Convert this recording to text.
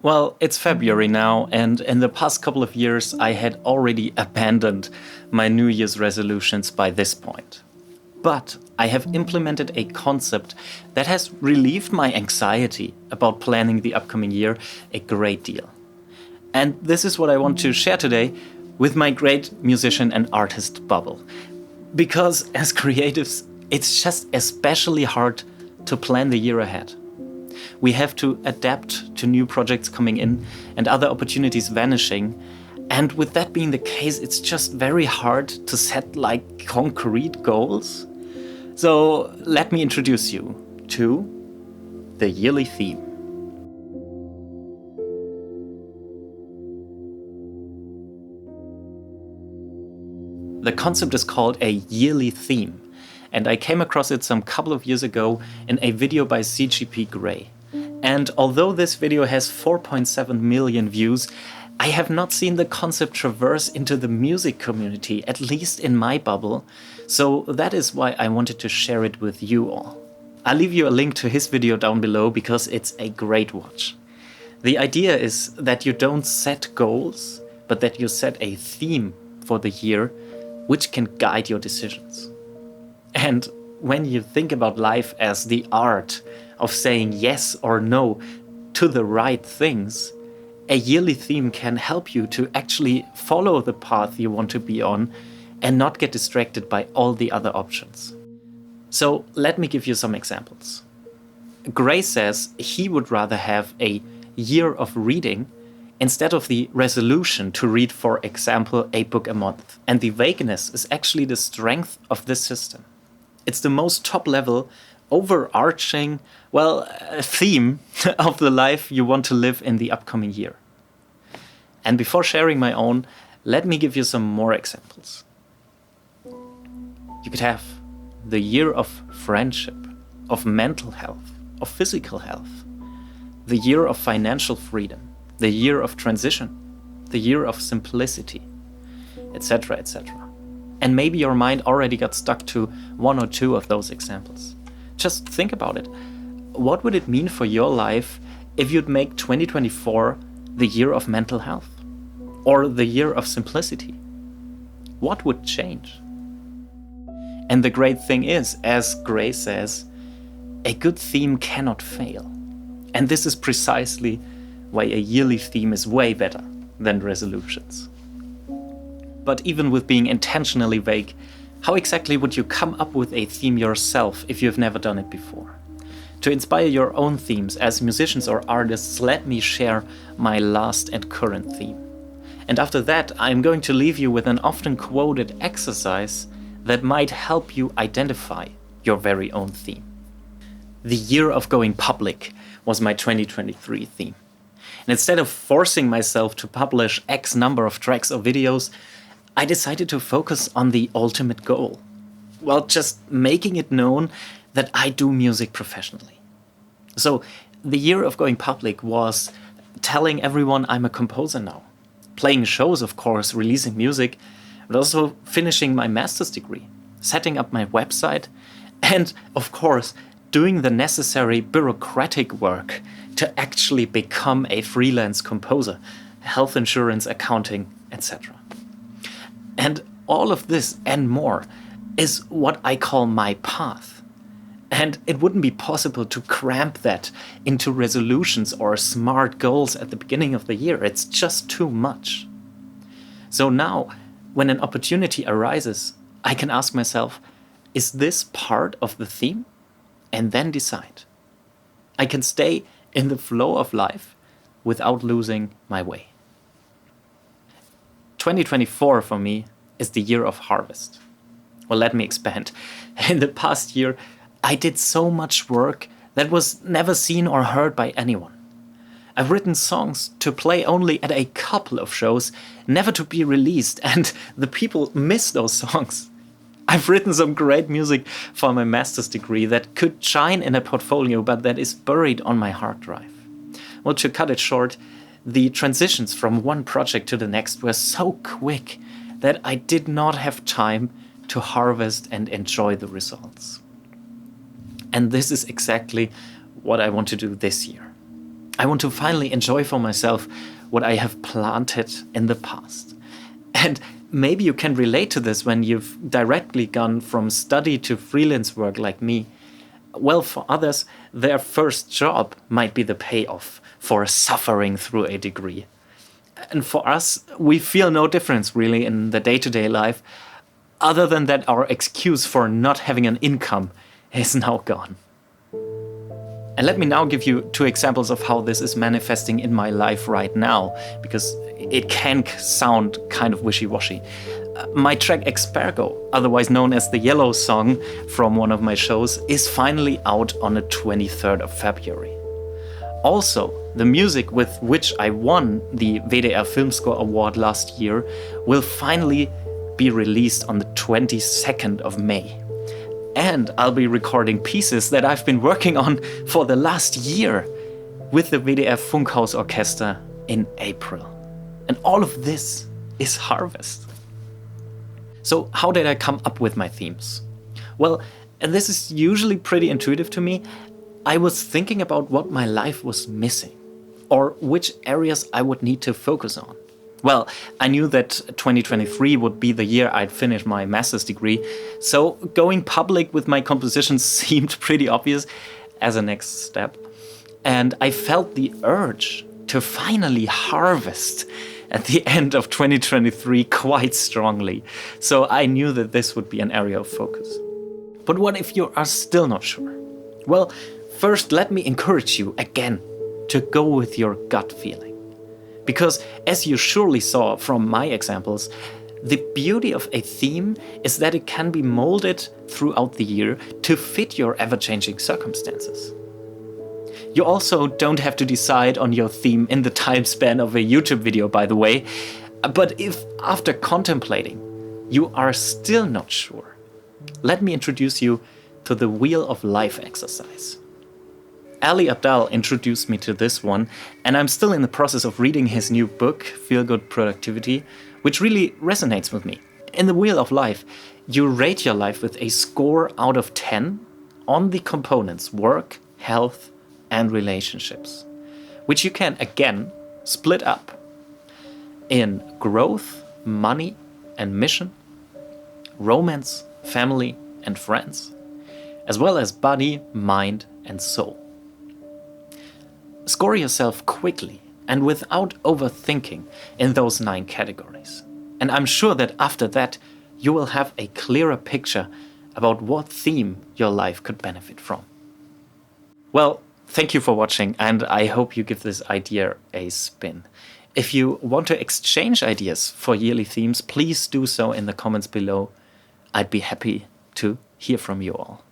Well, it's February now, and in the past couple of years, I had already abandoned my New Year's resolutions by this point. But I have implemented a concept that has relieved my anxiety about planning the upcoming year a great deal. And this is what I want to share today with my great musician and artist bubble. Because as creatives, it's just especially hard to plan the year ahead. We have to adapt to new projects coming in and other opportunities vanishing. And with that being the case, it's just very hard to set like concrete goals. So let me introduce you to the yearly theme. The concept is called a yearly theme, and I came across it some couple of years ago in a video by CGP Grey. And although this video has 4.7 million views, I have not seen the concept traverse into the music community, at least in my bubble, so that is why I wanted to share it with you all. I'll leave you a link to his video down below because it's a great watch. The idea is that you don't set goals, but that you set a theme for the year which can guide your decisions. And when you think about life as the art of saying yes or no to the right things, a yearly theme can help you to actually follow the path you want to be on and not get distracted by all the other options. So let me give you some examples. Gray says he would rather have a year of reading instead of the resolution to read, for example, a book a month. And the vagueness is actually the strength of this system. It's the most top-level, overarching, theme of the life you want to live in the upcoming year. And before sharing my own, let me give you some more examples. You could have the year of friendship, of mental health, of physical health, the year of financial freedom, the year of transition, the year of simplicity, etc., etc. And maybe your mind already got stuck to one or two of those examples. Just think about it. What would it mean for your life if you'd make 2024 the year of mental health? Or the year of simplicity? What would change? And the great thing is, as Gray says, a good theme cannot fail. And this is precisely why a yearly theme is way better than resolutions. But even with being intentionally vague, how exactly would you come up with a theme yourself if you've never done it before? To inspire your own themes as musicians or artists, let me share my last and current theme. And after that, I'm going to leave you with an often quoted exercise that might help you identify your very own theme. The year of going public was my 2023 theme. And instead of forcing myself to publish X number of tracks or videos, I decided to focus on the ultimate goal. Well, just making it known that I do music professionally. So the year of going public was telling everyone I'm a composer now. Playing shows, of course, releasing music, but also finishing my master's degree, setting up my website, and, of course, doing the necessary bureaucratic work to actually become a freelance composer, health insurance, accounting, etc. And all of this and more is what I call my path. And it wouldn't be possible to cramp that into resolutions or smart goals at the beginning of the year. It's just too much. So now, when an opportunity arises, I can ask myself, is this part of the theme? And then decide. I can stay in the flow of life without losing my way. 2024 for me is the year of harvest. Well, let me expand. In the past year, I did so much work that was never seen or heard by anyone. I've written songs to play only at a couple of shows, never to be released, and the people miss those songs. I've written some great music for my master's degree that could shine in a portfolio, but that is buried on my hard drive. Well, to cut it short, the transitions from one project to the next were so quick that I did not have time to harvest and enjoy the results. And this is exactly what I want to do this year. I want to finally enjoy for myself what I have planted in the past. And maybe you can relate to this when you've directly gone from study to freelance work like me. Well, for others, their first job might be the payoff for suffering through a degree. And for us, we feel no difference really in the day-to-day life, other than that our excuse for not having an income is now gone. And let me now give you 2 examples of how this is manifesting in my life right now, because it can sound kind of wishy-washy. My track Expergo, otherwise known as the Yellow Song from one of my shows, is finally out on the 23rd of February. Also, the music with which I won the WDR Film Score Award last year will finally be released on the 22nd of May. And I'll be recording pieces that I've been working on for the last year with the WDR Funkhaus Orchestra in April. And all of this is Harvest. So how did I come up with my themes? Well, and this is usually pretty intuitive to me. I was thinking about what my life was missing, or which areas I would need to focus on. Well, I knew that 2023 would be the year I'd finish my master's degree, so going public with my compositions seemed pretty obvious as a next step. And I felt the urge to finally harvest at the end of 2023 quite strongly, so I knew that this would be an area of focus. But what if you are still not sure? Well, first let me encourage you again to go with your gut feeling. Because as you surely saw from my examples, the beauty of a theme is that it can be molded throughout the year to fit your ever-changing circumstances. You also don't have to decide on your theme in the time span of a YouTube video, by the way. But if after contemplating, you are still not sure, let me introduce you to the Wheel of Life exercise. Ali Abdaal introduced me to this one, and I'm still in the process of reading his new book, Feel Good Productivity, which really resonates with me. In the Wheel of Life, you rate your life with a score out of 10 on the components work, health, and relationships, which you can again split up in growth, money, and mission, romance, family, and friends, as well as body, mind, and soul. Score yourself quickly and without overthinking in those 9 categories. And I'm sure that after that, you will have a clearer picture about what theme your life could benefit from. Well, thank you for watching, and I hope you give this idea a spin. If you want to exchange ideas for yearly themes, please do so in the comments below. I'd be happy to hear from you all.